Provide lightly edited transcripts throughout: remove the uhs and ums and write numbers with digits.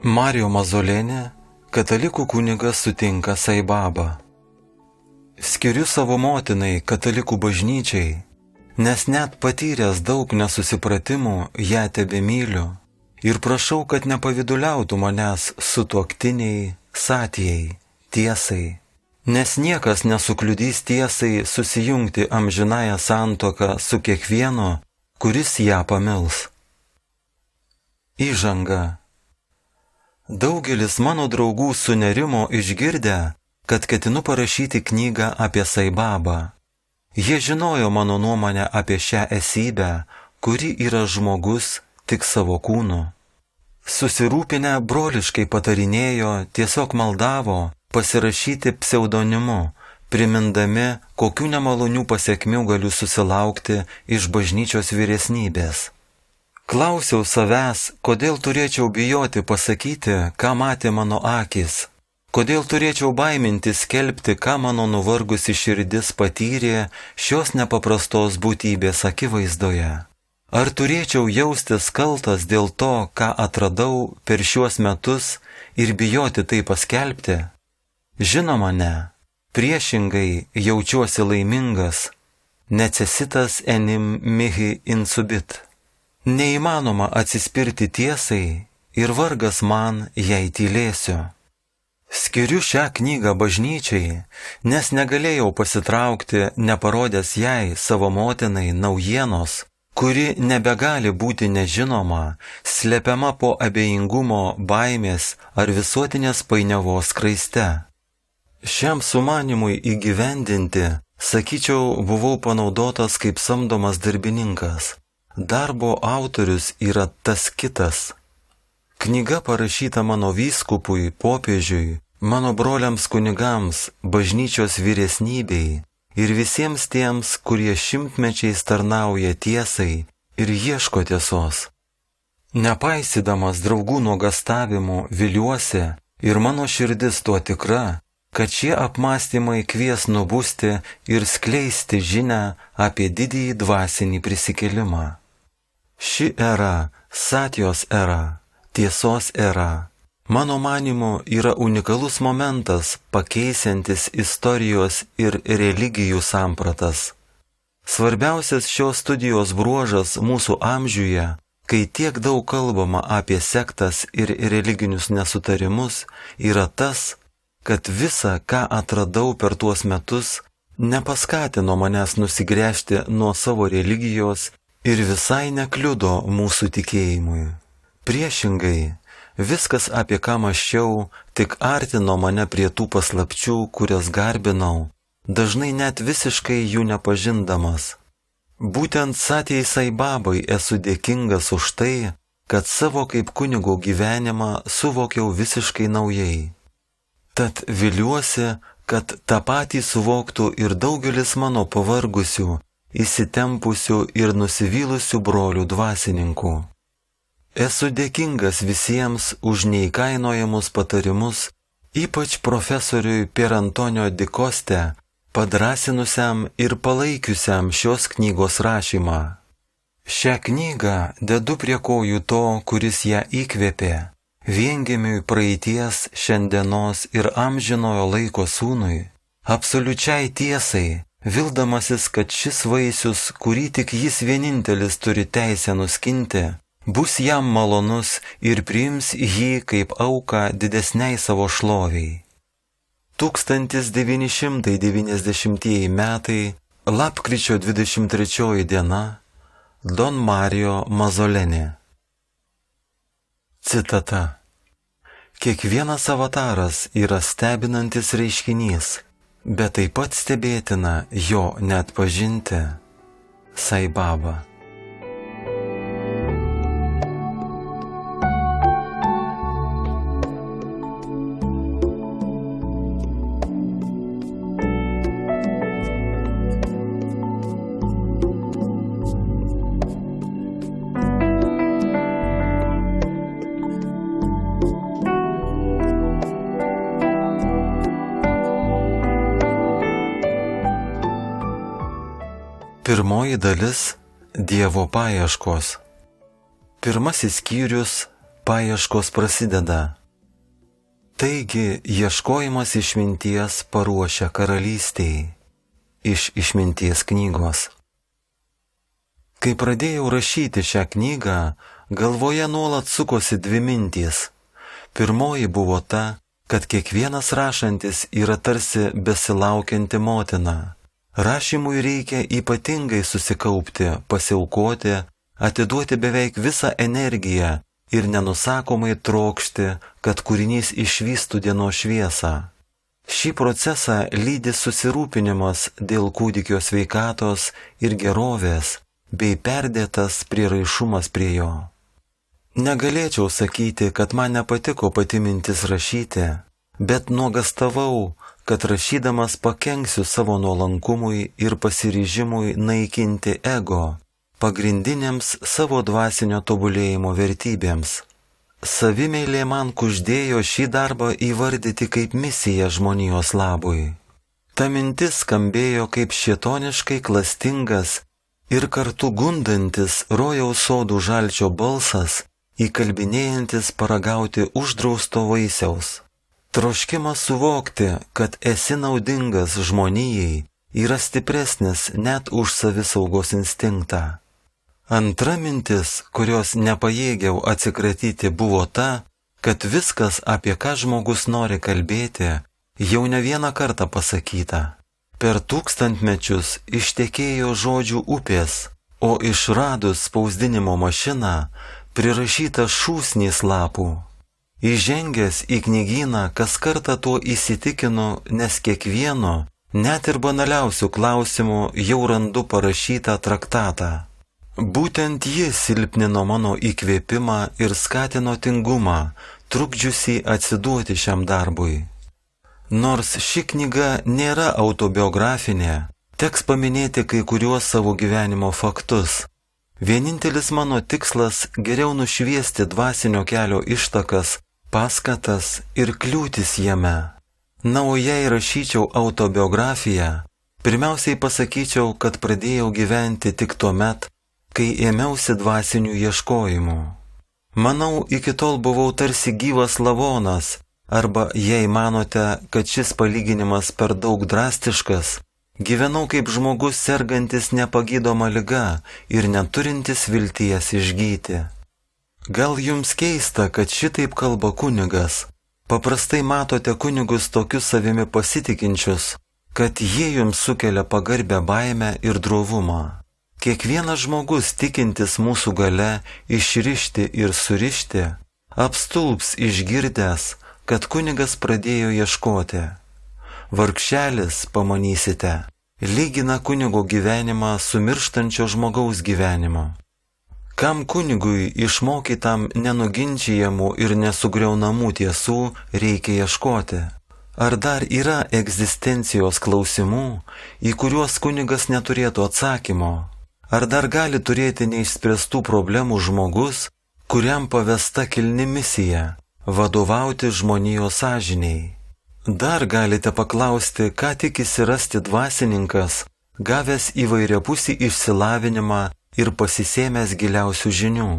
Mario Mazzoleni, katalikų kunigas, sutinka Saibabą. Skiriu savo motinai, katalikų bažnyčiai, nes net patyręs daug nesusipratimų ją tebemyliu ir prašau, kad nepaviduliautų manęs sutuoktiniai, satijai, tiesai, nes niekas nesukliudys tiesai susijungti amžinąją santuoką su kiekvienu, kuris ją pamils. Įžanga. Daugelis mano draugų sunerimo išgirdę, kad ketinu parašyti knygą apie Saibabą. Jie žinojo mano nuomonę apie šią esybę, kuri yra žmogus tik savo kūnu. Susirūpinę broliškai patarinėjo, tiesiog maldavo pasirašyti pseudonimu, primindami, kokių nemalonių pasekmių galiu susilaukti iš bažnyčios vyresnybės. Klausiau savęs, kodėl turėčiau bijoti pasakyti, ką matė mano akis, kodėl turėčiau baimintis skelbti, ką mano nuvargusi širdis patyrė šios nepaprastos būtybės akivaizdoje. Ar turėčiau jaustis kaltas dėl to, ką atradau per šiuos metus ir bijoti tai paskelbti? Žinoma, ne. Priešingai jaučiuosi laimingas. Necesitas enim mihi insubit. Neįmanoma atsispirti tiesai ir vargas man, jei tylėsiu. Skiriu šią knygą bažnyčiai, nes negalėjau pasitraukti, neparodęs jai, savo motinai, naujienos, kuri nebegali būti nežinoma, slepiama po abejingumo, baimės ar visuotinės painiavos skraiste. Šiam sumanimui įgyvendinti, sakyčiau, buvau panaudotas kaip samdomas darbininkas. Darbo autorius yra tas kitas. Knyga parašyta mano vyskupui, popiežiui, mano broliams kunigams, bažnyčios vyresnybei ir visiems tiems, kurie šimtmečiais tarnauja tiesai ir ieško tiesos. Nepaisydamas draugų nuogastavimų viliuosi ir mano širdis tuo tikra, kad šie apmąstymai kvies nubusti ir skleisti žinią apie didįjį dvasinį prisikėlimą. Ši era, satijos era, tiesos era, mano manimu, yra unikalus momentas pakeisiantis istorijos ir religijų sampratas. Svarbiausias šios studijos bruožas mūsų amžiuje, kai tiek daug kalbama apie sektas ir religinius nesutarimus, yra tas, kad visa, ką atradau per tuos metus, nepaskatino manęs nusigręžti nuo savo religijos ir visai nekliudo mūsų tikėjimui. Priešingai, viskas, apie ką mąsčiau, tik artino mane prie tų paslapčių, kurias garbinau, dažnai net visiškai jų nepažindamas. Būtent Satijai Saibabai esu dėkingas už tai, kad savo kaip kunigo gyvenimą suvokiau visiškai naujai. Tad viliuosi, kad tą patį suvoktų ir daugelis mano pavargusių, įsitempusių ir nusivylusių brolių dvasininkų. Esu dėkingas visiems už neįkainojamus patarimus, ypač profesoriui Pier Antonio Di Coste, padrasinusiam ir palaikiusiam šios knygos rašymą. Šią knygą dedu prie kojų to, kuris ją įkvėpė, viengimiui praeities, šiandienos ir amžinojo laiko sūnui, absoliučiai tiesai, vildamasis, kad šis vaisius, kurį tik jis vienintelis turi teisę nuskinti, bus jam malonus ir priims jį kaip auką didesniai savo šloviai. 1990 metai, lapkričio 23 diena, Don Mario Mazzoleni. Citata. Kiekvienas avataras yra stebinantis reiškinys, bet taip pat stebėtina jo neatpažinti. Saibaba. Pirmoji dalis – Dievo paieškos. Pirmasis skyrius paieškos prasideda. Taigi, ieškojimas išminties paruošia karalystei. Iš Išminties knygos. Kai pradėjau rašyti šią knygą, galvoje nuolat sukosi dvi mintys. Pirmoji buvo ta, kad kiekvienas rašantis yra tarsi besilaukianti motina. Rašymui reikia ypatingai susikaupti, pasiaukoti, atiduoti beveik visą energiją ir nenusakomai trokšti, kad kūrinys išvystų dienos šviesą. Šį procesą lydi susirūpinimas dėl kūdikio sveikatos ir gerovės, bei perdėtas prieraišumas prie jo. Negalėčiau sakyti, kad man nepatiko pati mintis rašyti, bet nuogastavau, kad rašydamas pakenksiu savo nuolankumui ir pasiryžimui naikinti ego, pagrindinėms savo dvasinio tobulėjimo vertybėms. Savimeilė man kuždėjo šį darbą įvardyti kaip misiją žmonijos labui. Ta mintis skambėjo kaip šėtoniškai klastingas ir kartu gundantis rojaus sodų žalčio balsas, įkalbinėjantis paragauti uždrausto vaisiaus. Troškimas suvokti, kad esi naudingas žmonijai, yra stipresnis net už savisaugos instinktą. Antra mintis, kurios nepajėgiau atsikratyti, buvo ta, kad viskas, apie ką žmogus nori kalbėti, jau ne vieną kartą pasakyta. Per tūkstantmečius ištekėjo žodžių upės, o išradus spausdinimo mašiną prirašyta šūsnys lapų. Įžengęs į knygyną kas kartą tuo įsitikinu, nes kiekvieno, net ir banaliausių klausimų jau randu parašytą traktatą. Būtent jis silpnino mano įkvėpimą ir skatino tingumą, trukdžiusį atsiduoti šiam darbui. Nors ši knyga nėra autobiografinė, teks paminėti kai kuriuos savo gyvenimo faktus. Vienintelis mano tikslas geriau nušviesti dvasinio kelio ištakas, paskatas ir kliūtis jame. Na, o jei rašyčiau autobiografiją, pirmiausiai pasakyčiau, kad pradėjau gyventi tik tuomet, kai ėmiausi dvasinių ieškojimų. Manau, iki tol buvau tarsi gyvas lavonas, arba jei manote, kad šis palyginimas per daug drastiškas, gyvenau kaip žmogus sergantis nepagydoma liga ir neturintis vilties išgyti. Gal jums keista, kad šitaip kalba kunigas? Paprastai matote kunigus tokius savimi pasitikinčius, kad jie jums sukelia pagarbę baimę ir drovumą. Kiekvienas žmogus tikintis mūsų gale išrišti ir surišti, apstulps išgirdęs, kad kunigas pradėjo ieškoti. Vargšelis, pamanysite, lygina kunigo gyvenimą su mirštančio žmogaus gyvenimu. Kam kunigui išmokytam nenuginčijamų ir nesugriaunamų tiesų reikia ieškoti? Ar dar yra egzistencijos klausimų, į kuriuos kunigas neturėtų atsakymo? Ar dar gali turėti neišspręstų problemų žmogus, kuriam pavesta kilni misija – vadovauti žmonijos sąžiniai? Dar galite paklausti, ką tikisi rasti dvasininkas, gavęs įvairiapusį išsilavinimą ir pasisėmęs giliausių žinių.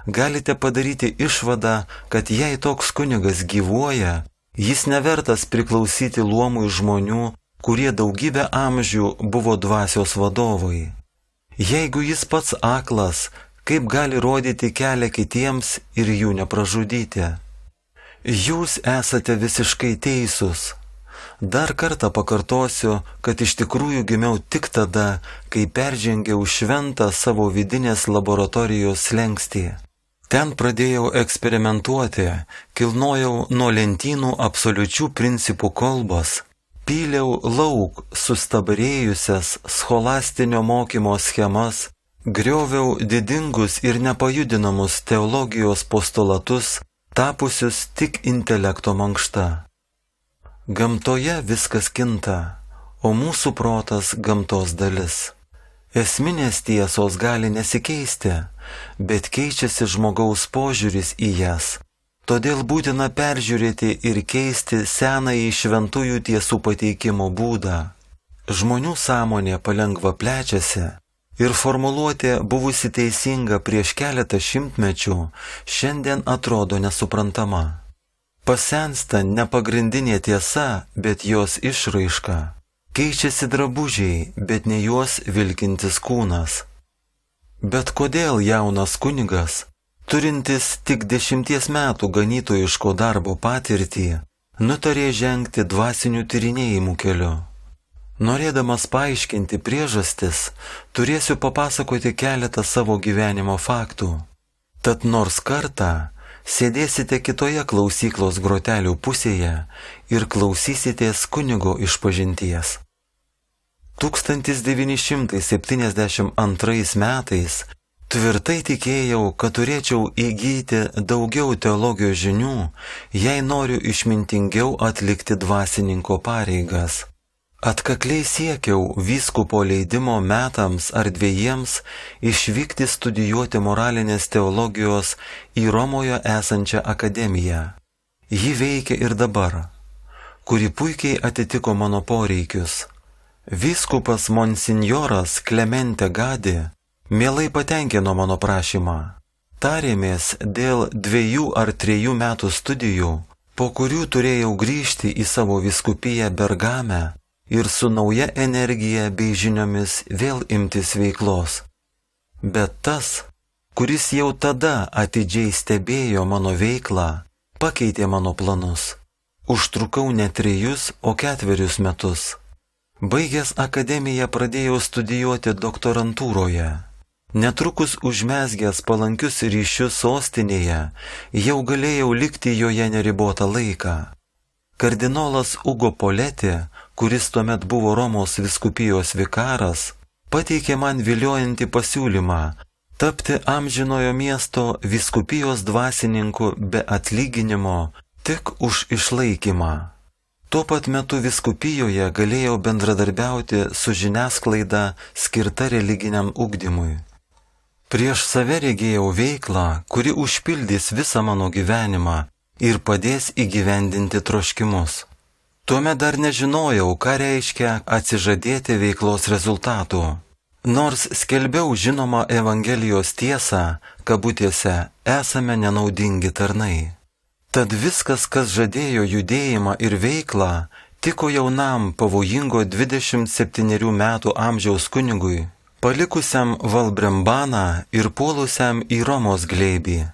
Galite padaryti išvadą, kad jei toks kunigas gyvuoja, jis nevertas priklausyti luomui žmonių, kurie daugybę amžių buvo dvasios vadovai. Jeigu jis pats aklas, kaip gali rodyti kelią kitiems ir jų nepražudyti? Jūs esate visiškai teisūs. Dar kartą pakartosiu, kad iš tikrųjų gimiau tik tada, kai peržengiau šventą savo vidinės laboratorijos slenkstį. Ten pradėjau eksperimentuoti, kilnojau nuo lentynų absoliučių principų kolbas, pyliau lauk sustabarėjusias scholastinio mokymo schemas, grioviau didingus ir nepajudinamus teologijos postulatus, tapusius tik intelekto mankšta. Gamtoje viskas kinta, o mūsų protas gamtos dalis. Esminės tiesos gali nesikeisti, bet keičiasi žmogaus požiūris į jas. Todėl būtina peržiūrėti ir keisti senąjį šventųjų tiesų pateikimo būdą. Žmonių sąmonė palengva plečiasi, Ir formuluotė buvusi teisinga prieš keletą šimtmečių šiandien atrodo nesuprantama. Pasensta ne pagrindinė tiesa, bet jos išraiška. Keičiasi drabužiai, bet ne juos vilkintis kūnas. Bet kodėl jaunas kunigas, turintis tik 10 metų ganytojiško darbo patirtį, nutarė žengti dvasinių tyrinėjimų keliu? Norėdamas paaiškinti priežastis, turėsiu papasakoti keletą savo gyvenimo faktų. Tad nors kartą sėdėsite kitoje klausyklos grotelių pusėje ir klausysitės kunigo išpažinties. 1972 metais tvirtai tikėjau, kad turėčiau įgyti daugiau teologijos žinių, jei noriu išmintingiau atlikti dvasininko pareigas. Atkakliai siekiau vyskupo leidimo metams ar 2 išvykti studijuoti moralinės teologijos į Romoje esančią akademiją. Ji veikia ir dabar, kuri puikiai atitiko mano poreikius. Vyskupas monsinjoras Clemente Gadi mielai patenkino mano prašymą. Tarėmės dėl 2 ar 3 metų studijų, po kurių turėjau grįžti į savo vyskupiją Bergame ir su nauja energija bei žiniomis vėl imtis veiklos. Bet tas, kuris jau tada atidžiai stebėjo mano veiklą, pakeitė mano planus. Užtrukau ne 3, o 4 metus. Baigęs akademiją pradėjau studijuoti doktorantūroje. Netrukus užmezgęs palankius ryšius sostinėje, jau galėjau likti joje neribotą laiką. Kardinolas Ugo Poletti, kuris tuomet buvo Romos vyskupijos vikaras, pateikė man viliojantį pasiūlymą tapti amžinojo miesto vyskupijos dvasininku be atlyginimo tik už išlaikymą. Tuo pat metu vyskupijoje galėjau bendradarbiauti su žiniasklaida skirta religiniam ugdymui. Prieš save regėjau veiklą, kuri užpildys visą mano gyvenimą ir padės įgyvendinti troškimus. Tuomet dar nežinojau, ką reiškia atsižadėti veiklos rezultatų. Nors skelbiau žinomą Evangelijos tiesą, kabutėse, esame nenaudingi tarnai. Tad viskas, kas žadėjo judėjimą ir veiklą, tiko jaunam pavojingo 27 metų amžiaus kunigui, palikusiam Valbrembaną ir puolusiam į Romos glėbį.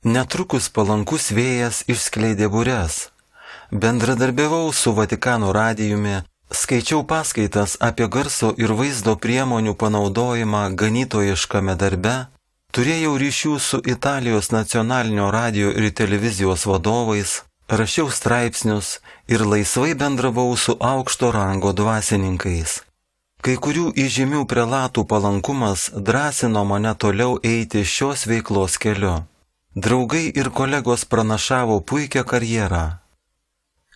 Netrukus palankus vėjas išskleidė bures. Bendradarbiavau su Vatikano radijumi, skaičiau paskaitas apie garso ir vaizdo priemonių panaudojimą ganytojiškame darbe, turėjau ryšių su Italijos nacionalinio radijo ir televizijos vadovais, rašiau straipsnius ir laisvai bendravau su aukšto rango dvasininkais. Kai kurių įžymių prelatų palankumas drąsino mane toliau eiti šios veiklos keliu. Draugai ir kolegos pranašavo puikią karjerą.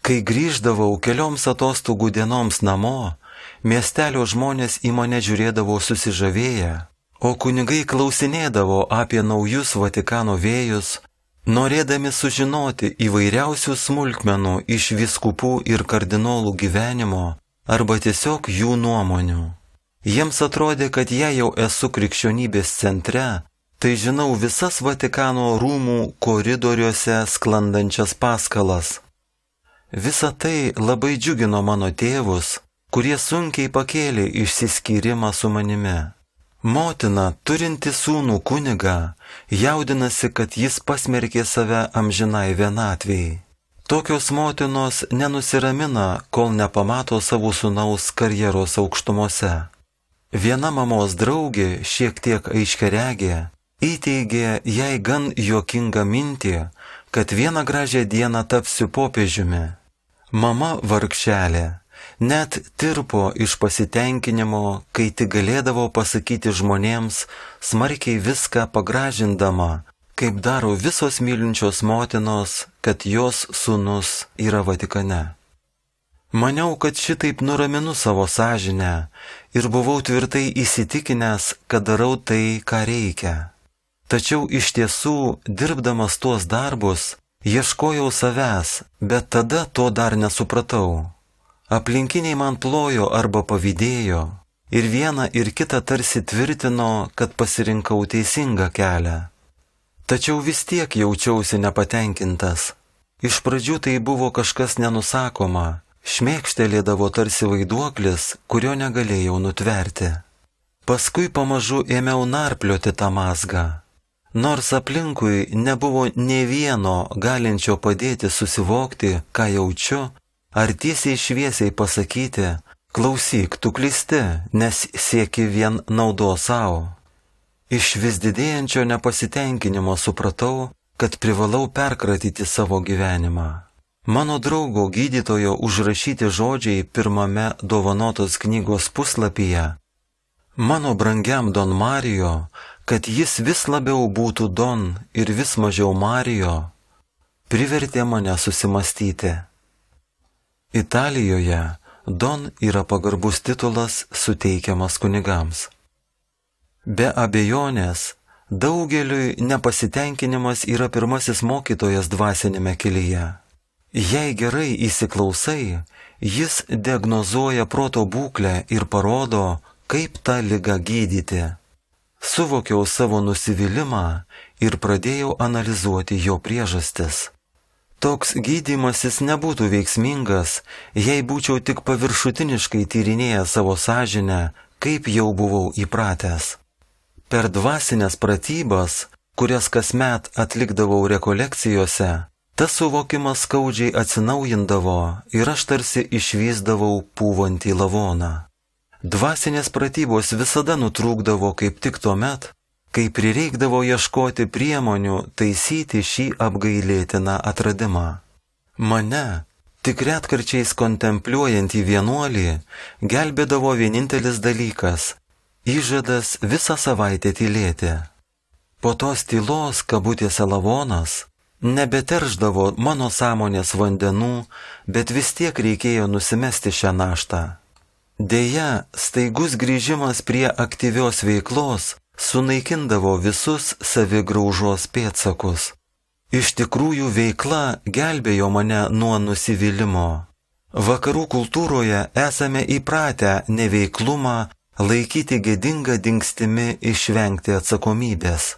Kai grįždavau kelioms atostogų dienoms namo, miestelio žmonės į mane žiūrėdavo susižavėję, o kunigai klausinėdavo apie naujus Vatikano vėjus, norėdami sužinoti įvairiausių smulkmenų iš vyskupų ir kardinolų gyvenimo arba tiesiog jų nuomonių. Jiems atrodė, kad jei jau esu krikščionybės centre, tai žinau visas Vatikano rūmų koridoriuose sklandančias paskalas. Visa tai labai džiugino mano tėvus, kurie sunkiai pakėlė išsiskyrimą su manimi. Motina, turinti sūnų kunigą, jaudinasi, kad jis pasmerkė save amžinai vienatvei. Tokios motinos nenusiramina, kol nepamato savo sūnaus karjeros aukštumose. Viena mamos draugė, šiek tiek aiškiaregė, įteigė jai gan juokingą mintį, kad vieną gražią dieną tapsiu popiežiumi. Mama vargšelė net tirpo iš pasitenkinimo, kai tik galėdavo pasakyti žmonėms, smarkiai viską pagražindama, kaip daro visos mylinčios motinos, kad jos sūnus yra Vatikane. Maniau, kad šitaip nuraminu savo sąžinę ir buvau tvirtai įsitikinęs, kad darau tai, ką reikia. Tačiau iš tiesų, dirbdamas tuos darbus, ieškojau savęs, bet tada to dar nesupratau. Aplinkiniai man plojo arba pavydėjo. ir viena ir kita tarsi tvirtino, kad pasirinkau teisingą kelią. Tačiau vis tiek jaučiausi nepatenkintas. Iš pradžių tai buvo kažkas nenusakoma, šmėkštelėdavo tarsi vaiduoklis, kurio negalėjau nutverti. Paskui pamažu ėmiau narplioti tą mazgą. Nors aplinkui nebuvo nė vieno galinčio padėti susivokti, ką jaučiu, ar tiesiai šviesiai pasakyti, klausyk, tu klysti, nes sieki vien naudos savo. Iš vis didėjančio nepasitenkinimo supratau, kad privalau perkratyti savo gyvenimą. Mano draugo gydytojo užrašyti žodžiai pirmame dovanotos knygos puslapyje: mano brangiam Don Mario, kad jis vis labiau būtų Don ir vis mažiau Mario, privertė mane susimastyti. Italijoje Don yra pagarbus titulas suteikiamas kunigams. Be abejonės, daugeliui nepasitenkinimas yra pirmasis mokytojas dvasinėme kelyje. Jei gerai įsiklausai, jis diagnozuoja proto būklę ir parodo, kaip tą ligą gydyti. Suvokiau savo nusivylimą ir pradėjau analizuoti jo priežastis. Toks gydymasis nebūtų veiksmingas, jei būčiau tik paviršutiniškai tyrinėjęs savo sąžinę, kaip jau buvau įpratęs. Per dvasinės pratybas, kurias kasmet atlikdavau rekolekcijose, tas suvokimas skaudžiai atsinaujindavo ir aš tarsi išvysdavau pūvantį lavoną. Dvasinės pratybos visada nutrūkdavo kaip tik tuomet, kai prireikdavo ieškoti priemonių taisyti šį apgailėtiną atradimą. Mane, tik retkarčiais kontempliuojantį vienuolį, gelbėdavo vienintelis dalykas – įžadas visą savaitę tylėti. Po tos tylos kabutėse lavonas nebeterždavo mano sąmonės vandenų, bet vis tiek reikėjo nusimesti šią naštą. Deja, staigus grįžimas prie aktyvios veiklos sunaikindavo visus savigraužos pėdsakus. Iš tikrųjų veikla gelbėjo mane nuo nusivylimo. Vakarų kultūroje esame įpratę neveiklumą laikyti gėdinga dingstimi išvengti atsakomybės.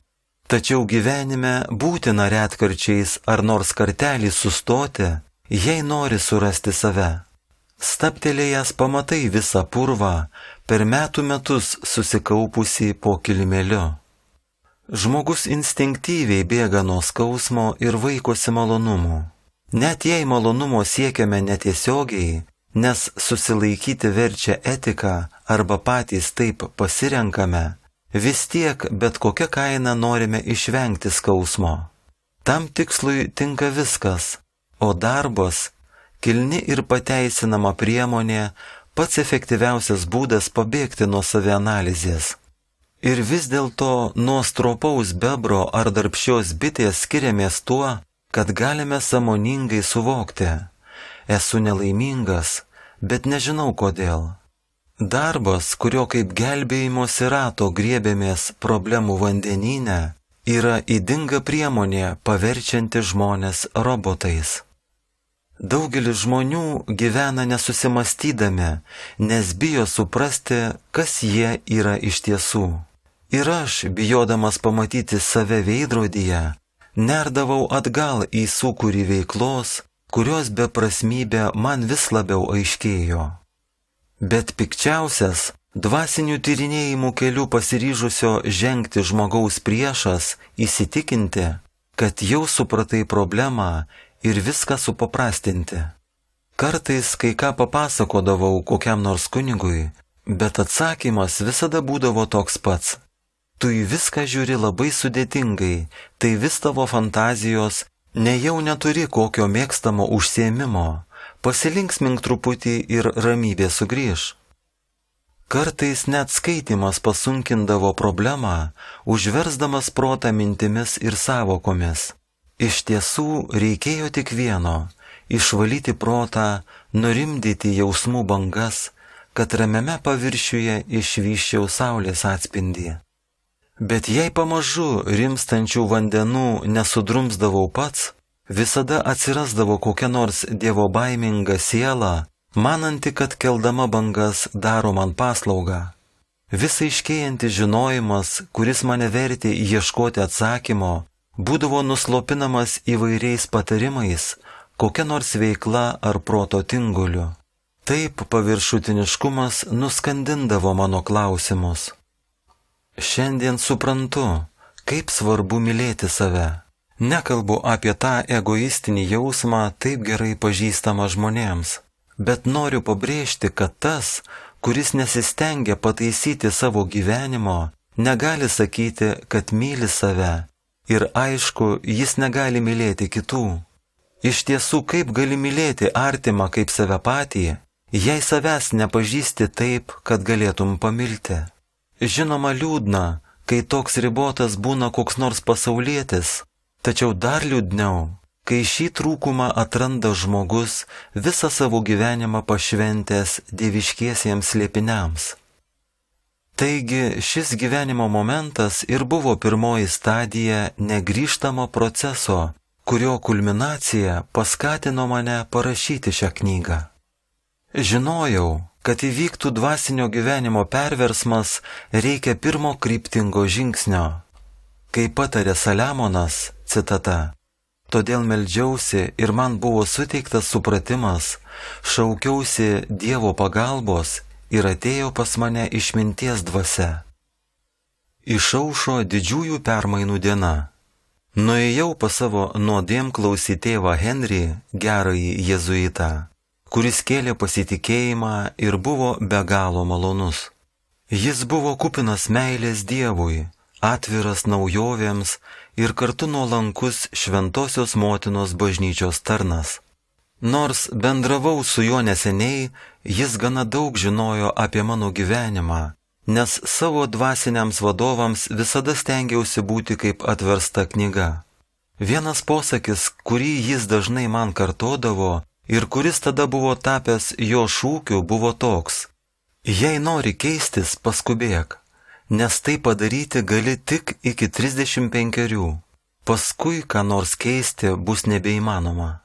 Tačiau gyvenime būtina retkarčiais ar nors kartelį sustoti, jei nori surasti save. Staptelėjęs pamatai visą purvą, per metų metus susikaupusį po kilimėliu. Žmogus instinktyviai bėga nuo skausmo ir vaikosi malonumų. Net jei malonumo siekiame netiesiogiai, nes susilaikyti verčia etika arba patys taip pasirenkame, vis tiek bet kokia kaina norime išvengti skausmo. Tam tikslui tinka viskas, o darbas, kilni ir pateisinama priemonė, pats efektyviausias būdas pabėgti nuo savianalizės. Ir vis dėlto nuo stropaus bebro ar darbščios bitės skiriamės tuo, kad galime sąmoningai suvokti: esu nelaimingas, bet nežinau kodėl. Darbas, kurio kaip gelbėjimosi rato griebėmės problemų vandenyne, yra ydinga priemonė paverčianti žmones robotais. Daugelis žmonių gyvena nesusimastydami, nes bijo suprasti, kas jie yra iš tiesų. Ir aš, bijodamas pamatyti save veidrodyje, nerdavau atgal į sūkurį veiklos, kurios beprasmybė man vis labiau aiškėjo. Bet pikčiausias, dvasinių tyrinėjimų kelių pasiryžusio žengti žmogaus priešas įsitikinti, kad jau supratai problemą ir viską supaprastinti. Kartais kai ką papasakodavau kokiam nors kunigui, bet atsakymas visada būdavo toks pats: tu į viską žiūri labai sudėtingai, tai vis tavo fantazijos, nejau neturi kokio mėgstamo užsiėmimo, pasilinksmink truputį ir ramybė sugrįž. Kartais net skaitimas pasunkindavo problemą, užversdamas protą mintimis ir sąvokomis. Iš tiesų reikėjo tik vieno – išvalyti protą, nurimdyti jausmų bangas, kad ramiame paviršiuje išvyščiau saulės atspindį. Bet jei pamažu rimstančių vandenų nesudrumsdavau pats, visada atsirasdavo kokia nors dievobaiminga siela, mananti, kad keldama bangas daro man paslaugą. Vis aiškėjantis žinojimas, kuris mane vertė ieškoti atsakymo, būdavo nuslopinamas įvairiais patarimais, kokia nors veikla ar proto tinguliu. Taip paviršutiniškumas nuskandindavo mano klausimus. Šiandien suprantu, kaip svarbu mylėti save. Nekalbu apie tą egoistinį jausmą taip gerai pažįstamą žmonėms, bet noriu pabrėžti, kad tas, kuris nesistengia pataisyti savo gyvenimo, negali sakyti, kad myli save. Ir aišku, jis negali mylėti kitų. Iš tiesų, kaip gali mylėti artimą kaip save patį, jei savęs nepažįsti taip, kad galėtum pamilti? Žinoma, liūdna, kai toks ribotas būna koks nors pasaulietis, tačiau dar liūdniau, kai šį trūkumą atranda žmogus visą savo gyvenimą pašventęs dieviškiesiems slėpiniams. Taigi šis gyvenimo momentas ir buvo pirmoji stadija negrįžtamo proceso, kurio kulminacija paskatino mane parašyti šią knygą. Žinojau, kad įvyktų dvasinio gyvenimo perversmas, reikia pirmo kryptingo žingsnio. Kaip patarė Saliamonas, citata, todėl meldžiausi ir man buvo suteiktas supratimas, šaukiausi Dievo pagalbos ir atėjo pas mane išminties dvasia. Išaušo didžiųjų permainų diena. Nuėjau pas savo nuodėmklausį tėvą Henrį, gerąjį jėzuitą, kuris kėlė pasitikėjimą ir buvo be galo malonus. Jis buvo kupinas meilės Dievui, atviras naujovėms ir kartu nuolankus Šventosios Motinos bažnyčios tarnas. Nors bendravau su juo neseniai, jis gana daug žinojo apie mano gyvenimą, nes savo dvasiniams vadovams visada stengiausi būti kaip atversta knyga. Vienas posakis, kurį jis dažnai man kartodavo, ir kuris tada buvo tapęs jo šūkiu, buvo toks: jei nori keistis, paskubėk, nes tai padaryti gali tik iki 35, paskui ką nors keisti bus nebeįmanoma.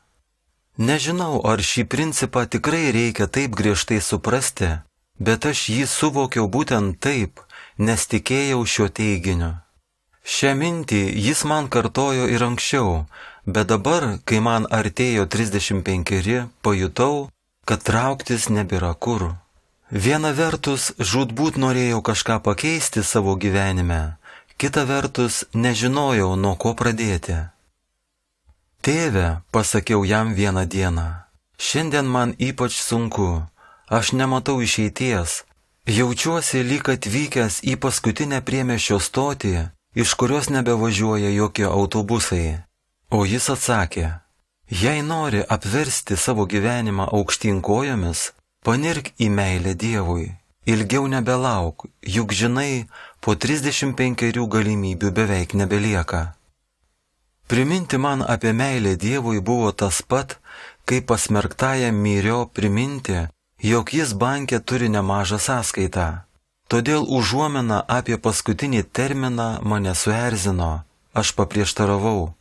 Nežinau, ar šį principą tikrai reikia taip griežtai suprasti, bet aš jį suvokiau būtent taip, nes tikėjau šio teiginiu. Šią mintį jis man kartojo ir anksčiau, bet dabar, kai man artėjo 35, pajutau, kad trauktis nebėra kur. Viena vertus, žūtbūt norėjau kažką pakeisti savo gyvenime, kita vertus, nežinojau, nuo ko pradėti. Tėve, pasakiau jam vieną dieną, šiandien man ypač sunku, aš nematau išeities, jaučiuosi lyg atvykęs į paskutinę priemiesčio stotį, iš kurios nebevažiuoja jokie autobusai. O jis atsakė, jei nori apversti savo gyvenimą aukštyn kojomis, panirk į meilę Dievui, ilgiau nebelauk, juk žinai, po 35 galimybių beveik nebelieka. Priminti man apie meilę Dievui buvo tas pat, kaip pasmerktajam myrio priminti, jog jis banke turi nemažą sąskaitą. Todėl užuomina apie paskutinį terminą mane suerzino, aš paprieštaravau.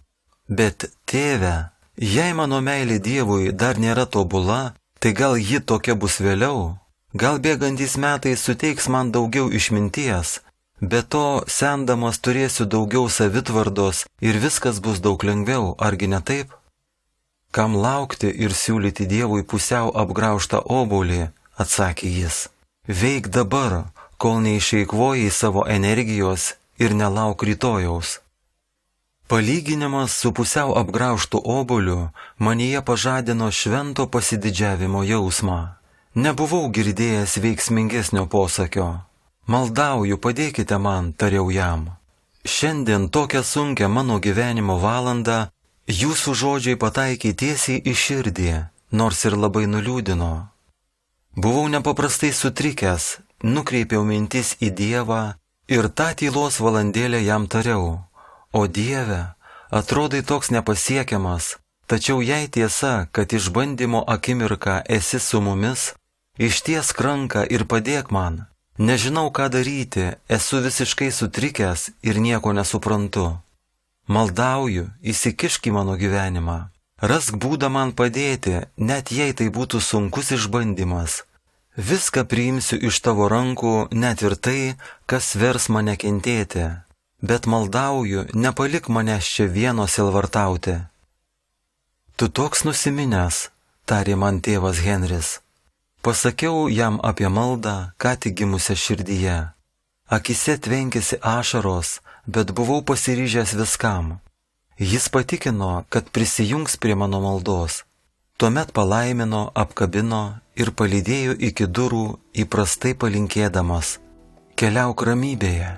Bet tėve, jei mano meilė Dievui dar nėra tobula, tai gal ji tokia bus vėliau? Gal bėgantys metai suteiks man daugiau išminties, be to sendamas turėsiu daugiau savitvardos ir viskas bus daug lengviau, argi ne taip? Kam laukti ir siūlyti Dievui pusiau apgraužtą obuolį, atsakė jis. Veik dabar, kol neišeikvojai savo energijos ir nelauk rytojaus. Palyginimas su pusiau apgraužtu obuoliu manyje pažadino švento pasididžiavimo jausmą. Nebuvau girdėjęs veiksmingesnio posakio. Maldauju, padėkite man, tariau jam. Šiandien tokią sunkią mano gyvenimo valandą jūsų žodžiai pataikė tiesiai į širdį, nors ir labai nuliūdino. Buvau nepaprastai sutrikęs, nukreipiau mintis į Dievą ir tą tylos valandėlę jam tariau. O Dieve, atrodai toks nepasiekiamas, tačiau jei tiesa, kad išbandymo akimirką esi su mumis, ištiesk ranką ir padėk man. Nežinau, ką daryti, esu visiškai sutrikęs ir nieko nesuprantu. Maldauju, įsikišk į mano gyvenimą. Rask būdą man padėti, net jei tai būtų sunkus išbandymas. Viską priimsiu iš tavo rankų, net ir tai, kas vers mane kentėti, bet maldauju, nepalik manęs čia vieno sielvartauti. Tu toks nusiminęs, tarė man tėvas Henris. Pasakiau jam apie maldą, ką tik gimusią širdyje. Akise tvenkėsi ašaros, bet buvau pasiryžęs viskam. Jis patikino, kad prisijungs prie mano maldos. Tuomet palaimino, apkabino ir palydėjo iki durų įprastai palinkėdamas: keliauk ramybėje.